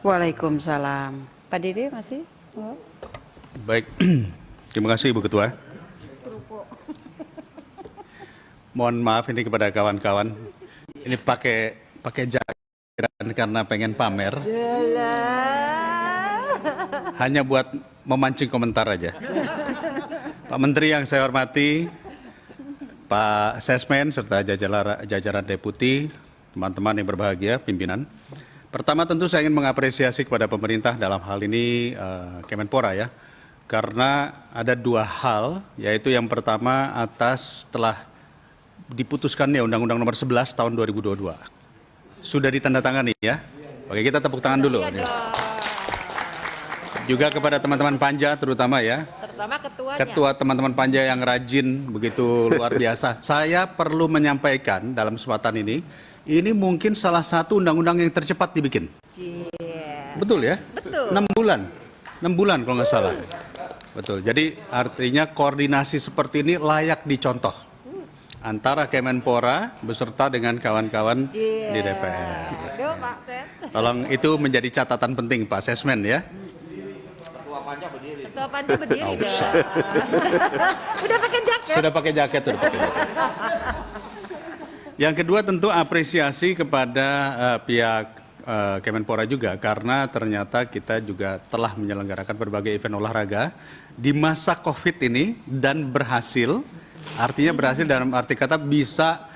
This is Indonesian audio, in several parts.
Waalaikumsalam. Pak Dede masih? Oh. Baik, terima kasih Ibu Ketua. Mohon maaf ini kepada kawan-kawan. Ini pakai jaket karena pengen pamer. Hanya buat memancing komentar aja. Pak Menteri yang saya hormati, Pak Sesmen serta jajaran deputi, teman-teman yang berbahagia, pimpinan. Pertama tentu saya ingin mengapresiasi kepada pemerintah dalam hal ini Kemenpora ya. Karena ada dua hal, yaitu yang pertama atas telah diputuskannya Undang-Undang Nomor 11 Tahun 2022. Sudah ditandatangani ya. Oke, kita tepuk tangan dulu. Ya. Juga kepada teman-teman Panja terutama ya. Terutama ketuanya. Ketua teman-teman Panja yang rajin begitu luar biasa. Saya perlu menyampaikan dalam kesempatan ini mungkin salah satu undang-undang yang tercepat dibikin. Betul ya? Betul. 6 bulan kalau nggak salah. Betul. Jadi artinya koordinasi seperti ini layak dicontoh antara Kemenpora beserta dengan kawan-kawan di DPR. Tolong itu menjadi catatan penting Pak Sesmen ya. Ketua Panja berdiri. Ketua Panja berdiri. Sudah pakai jaket. Sudah pakai jaket. Yang kedua tentu apresiasi kepada pihak Kemenpora juga karena ternyata kita juga telah menyelenggarakan berbagai event olahraga di masa COVID ini dan berhasil. Artinya berhasil dalam arti kata bisa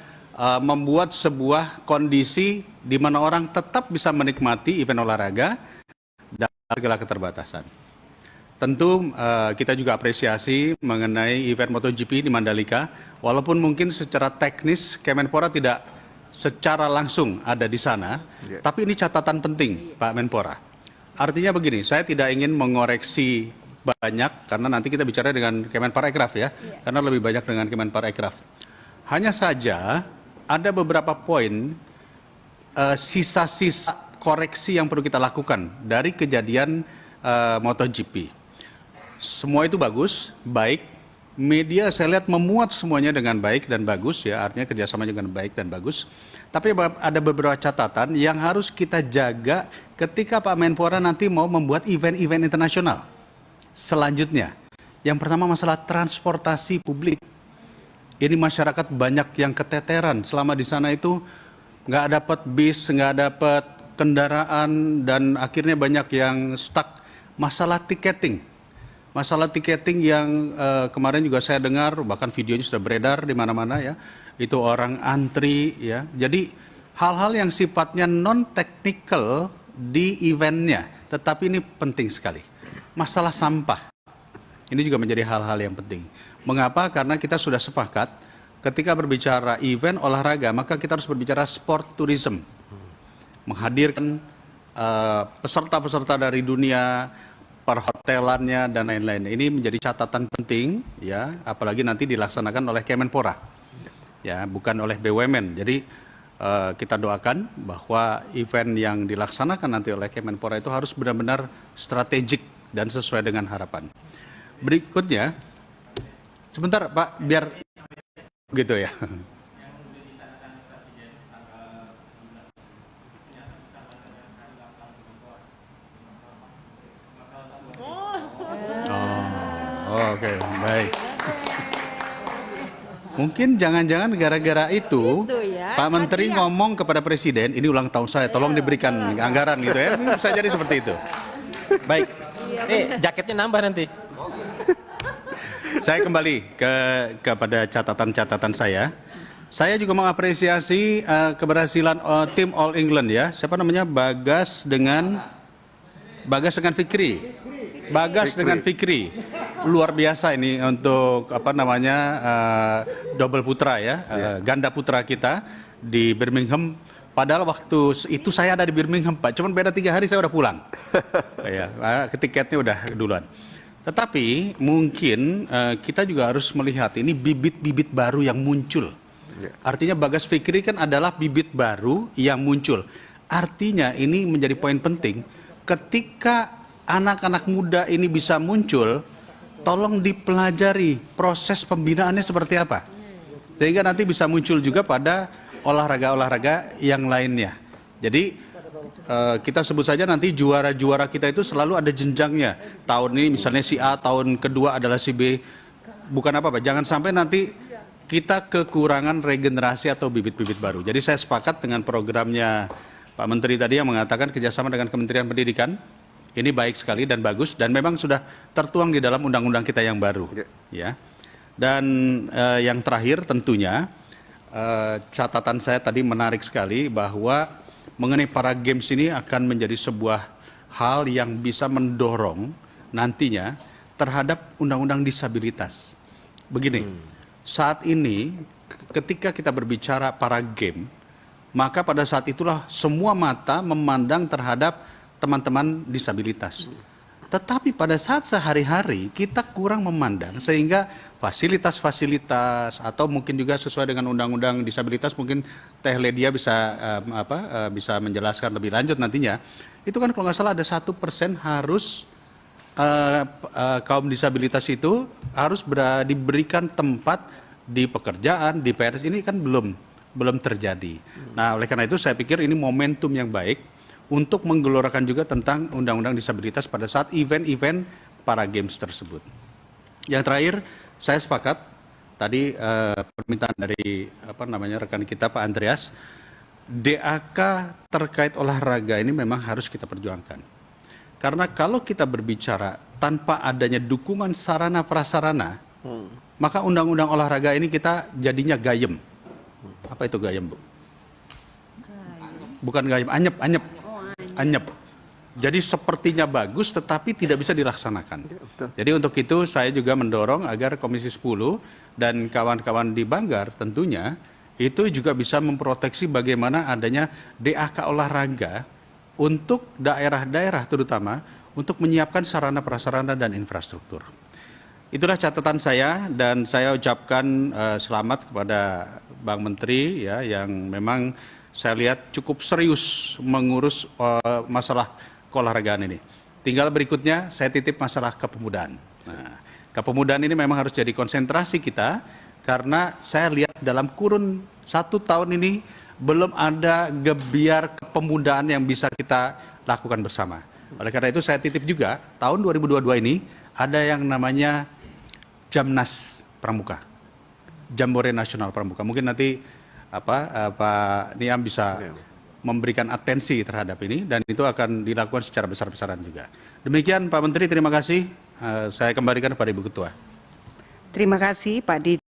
membuat sebuah kondisi di mana orang tetap bisa menikmati event olahraga dan segala keterbatasan. Tentu kita juga apresiasi mengenai event MotoGP di Mandalika, walaupun mungkin secara teknis Kemenpora tidak secara langsung ada di sana, tapi ini catatan penting Pak Menpora. Artinya begini, saya tidak ingin mengoreksi banyak karena nanti kita bicara dengan Kemenparekraf ya, karena lebih banyak dengan Kemenparekraf. Hanya saja ada beberapa poin sisa-sisa koreksi yang perlu kita lakukan dari kejadian MotoGP. Semua itu bagus, baik. Media saya lihat memuat semuanya dengan baik dan bagus ya, artinya kerjasama dengan baik dan bagus. Tapi ada beberapa catatan yang harus kita jaga ketika Pak Menpora nanti mau membuat event-event internasional. Selanjutnya, yang pertama masalah transportasi publik. Ini masyarakat banyak yang keteteran selama di sana itu nggak dapat bis, nggak dapat kendaraan dan akhirnya banyak yang stuck. Masalah tiketing. Masalah tiketing yang kemarin juga saya dengar, bahkan videonya sudah beredar di mana-mana ya, itu orang antri ya. Jadi hal-hal yang sifatnya non-teknikal di eventnya, tetapi ini penting sekali. Masalah sampah, ini juga menjadi hal-hal yang penting. Mengapa? Karena kita sudah sepakat ketika berbicara event olahraga, maka kita harus berbicara sport tourism. Menghadirkan peserta-peserta dari dunia, perhotelannya dan lain-lain. Ini menjadi catatan penting ya, apalagi nanti dilaksanakan oleh Kemenpora. Ya, bukan oleh BUMN. Jadi kita doakan bahwa event yang dilaksanakan nanti oleh Kemenpora itu harus benar-benar strategik dan sesuai dengan harapan. Berikutnya, sebentar Pak, biar gitu ya. Oke, baik. Mungkin jangan-jangan gara-gara itu ya, Pak Menteri ngomong kepada Presiden, ini ulang tahun saya, tolong diberikan anggaran gitu ya. Bisa jadi seperti itu. Baik. Jaketnya nambah nanti. Saya kembali kepada catatan-catatan saya. Saya juga mengapresiasi keberhasilan tim All England ya. Siapa namanya? Bagas dengan Fikri. Bagas dengan Fikri. Luar biasa ini untuk apa namanya double putra ya, ganda putra kita di Birmingham. Padahal waktu itu saya ada di Birmingham Pak, cuman beda 3 hari saya udah pulang. Ya, tiketnya udah duluan. Tetapi mungkin kita juga harus melihat ini bibit-bibit baru yang muncul. Artinya Bagas Fikri kan adalah bibit baru yang muncul. Artinya ini menjadi poin penting ketika anak-anak muda ini bisa muncul, tolong dipelajari proses pembinaannya seperti apa. Sehingga nanti bisa muncul juga pada olahraga-olahraga yang lainnya. Jadi kita sebut saja nanti juara-juara kita itu selalu ada jenjangnya. Tahun ini misalnya si A, tahun kedua adalah si B. Bukan apa-apa, jangan sampai nanti kita kekurangan regenerasi atau bibit-bibit baru. Jadi saya sepakat dengan programnya Pak Menteri tadi yang mengatakan kerjasama dengan Kementerian Pendidikan. Ini baik sekali dan bagus dan memang sudah tertuang di dalam undang-undang kita yang baru. Ya. Dan yang terakhir tentunya catatan saya tadi menarik sekali bahwa mengenai para games ini akan menjadi sebuah hal yang bisa mendorong nantinya terhadap undang-undang disabilitas. Begini, saat ini ketika kita berbicara para game, maka pada saat itulah semua mata memandang terhadap teman-teman disabilitas. Tetapi pada saat sehari-hari kita kurang memandang sehingga fasilitas-fasilitas atau mungkin juga sesuai dengan undang-undang disabilitas mungkin Teh Ledia bisa bisa menjelaskan lebih lanjut nantinya. Itu kan kalau nggak salah ada 1% harus kaum disabilitas itu harus diberikan tempat di pekerjaan, di PNS ini kan belum terjadi. Nah, oleh karena itu saya pikir ini momentum yang baik untuk menggelorakan juga tentang undang-undang disabilitas pada saat event-event para games tersebut. Yang terakhir, saya sepakat tadi permintaan dari rekan kita Pak Andreas, DAK terkait olahraga ini memang harus kita perjuangkan. Karena kalau kita berbicara tanpa adanya dukungan sarana prasarana, maka undang-undang olahraga ini kita jadinya gayem. Apa itu gayem, Bu? Bukan gayem, anyep. Jadi sepertinya bagus tetapi tidak bisa dilaksanakan. Jadi untuk itu saya juga mendorong agar Komisi 10 dan kawan-kawan di Banggar tentunya itu juga bisa memproteksi bagaimana adanya DAK olahraga untuk daerah-daerah terutama untuk menyiapkan sarana prasarana dan infrastruktur. Itulah catatan saya dan saya ucapkan selamat kepada Bang Menteri ya yang memang saya lihat cukup serius mengurus masalah keolahragaan ini. Tinggal berikutnya saya titip masalah kepemudaan. Nah, kepemudaan ini memang harus jadi konsentrasi kita karena saya lihat dalam kurun 1 tahun ini belum ada gebiar kepemudaan yang bisa kita lakukan bersama. Oleh karena itu saya titip juga tahun 2022 ini ada yang namanya Jamnas Pramuka, Jambore Nasional Pramuka. Mungkin nanti Pak Niam bisa memberikan atensi terhadap ini dan itu akan dilakukan secara besar-besaran juga. Demikian Pak Menteri, terima kasih. Saya kembalikan kepada Ibu Ketua. Terima kasih Pak Didi.